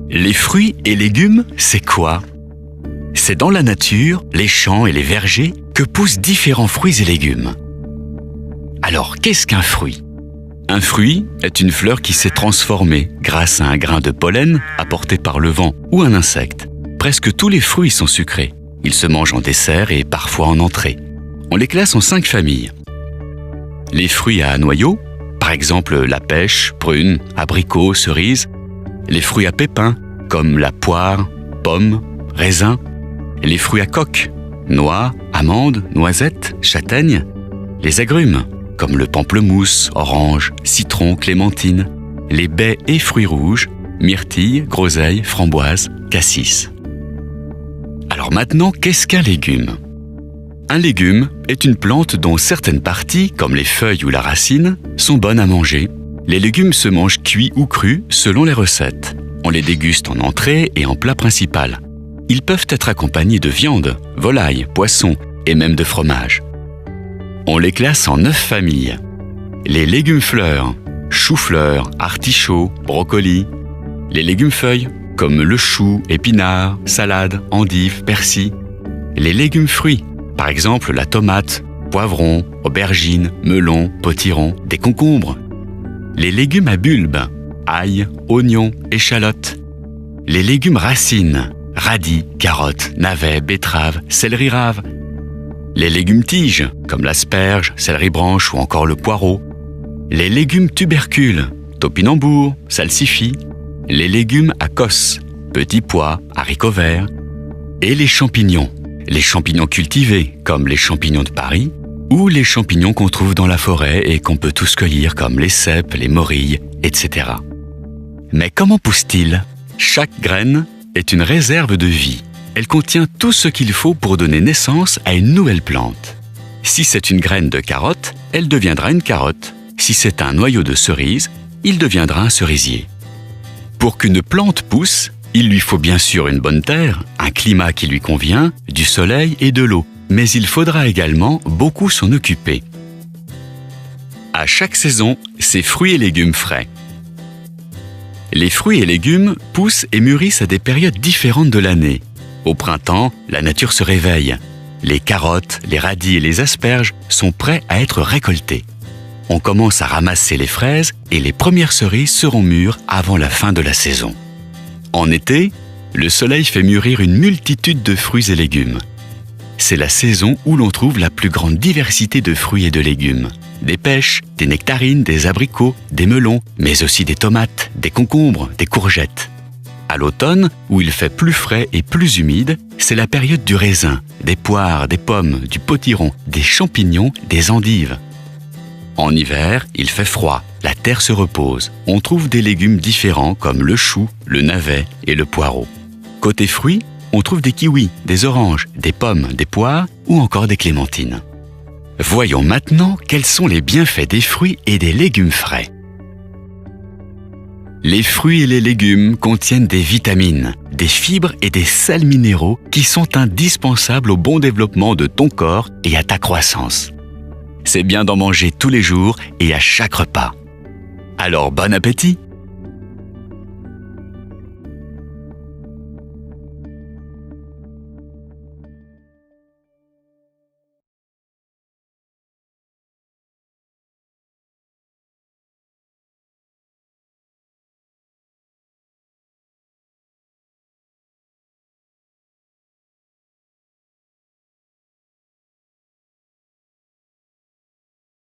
Les fruits et légumes, c'est quoi? C'est dans la nature, les champs et les vergers, que poussent différents fruits et légumes. Alors, qu'est-ce qu'un fruit? Un fruit est une fleur qui s'est transformée grâce à un grain de pollen apporté par le vent ou un insecte. Presque tous les fruits sont sucrés. Ils se mangent en dessert et parfois en entrée. On les classe en 5 familles. Les fruits à noyaux, par exemple la pêche, prune, abricot, cerise. Les fruits à pépins, comme la poire, pomme, raisin. Les fruits à coque, noix, amandes, noisettes, châtaignes. Les agrumes, comme le pamplemousse, orange, citron, clémentine. Les baies et fruits rouges, myrtille, groseille, framboise, cassis. Alors maintenant, qu'est-ce qu'un légume? Un légume est une plante dont certaines parties, comme les feuilles ou la racine, sont bonnes à manger. Les légumes se mangent cuits ou crus selon les recettes. On les déguste en entrée et en plat principal. Ils peuvent être accompagnés de viande, volaille, poisson et même de fromage. On les classe en 9 familles. Les légumes fleurs, choux-fleurs, artichauts, brocolis. Les légumes feuilles, comme le chou, épinard, salade, endive, persil. Les légumes fruits, par exemple la tomate, poivron, aubergine, melon, potiron, des concombres. Les légumes à bulbes, ail, oignons, échalotes. Les légumes racines, radis, carottes, navets, betteraves, céleri rave. Les légumes tiges, comme l'asperge, céleri branche ou encore le poireau. Les légumes tubercules, topinambour, salsifis. Les légumes à cosses, petits pois, haricots verts. Et les champignons cultivés, comme les champignons de Paris, ou les champignons qu'on trouve dans la forêt et qu'on peut tous cueillir, comme les cèpes, les morilles, etc. Mais comment poussent-ils? Chaque graine est une réserve de vie. Elle contient tout ce qu'il faut pour donner naissance à une nouvelle plante. Si c'est une graine de carotte, elle deviendra une carotte. Si c'est un noyau de cerise, il deviendra un cerisier. Pour qu'une plante pousse, il lui faut bien sûr une bonne terre, un climat qui lui convient, du soleil et de l'eau. Mais il faudra également beaucoup s'en occuper. À chaque saison, c'est fruits et légumes frais. Les fruits et légumes poussent et mûrissent à des périodes différentes de l'année. Au printemps, la nature se réveille. Les carottes, les radis et les asperges sont prêts à être récoltés. On commence à ramasser les fraises et les premières cerises seront mûres avant la fin de la saison. En été, le soleil fait mûrir une multitude de fruits et légumes. C'est la saison où l'on trouve la plus grande diversité de fruits et de légumes. Des pêches, des nectarines, des abricots, des melons, mais aussi des tomates, des concombres, des courgettes. À l'automne, où il fait plus frais et plus humide, c'est la période du raisin, des poires, des pommes, du potiron, des champignons, des endives. En hiver, il fait froid, la terre se repose. On trouve des légumes différents comme le chou, le navet et le poireau. Côté fruits, on trouve des kiwis, des oranges, des pommes, des poires ou encore des clémentines. Voyons maintenant quels sont les bienfaits des fruits et des légumes frais. Les fruits et les légumes contiennent des vitamines, des fibres et des sels minéraux qui sont indispensables au bon développement de ton corps et à ta croissance. C'est bien d'en manger tous les jours et à chaque repas. Alors bon appétit!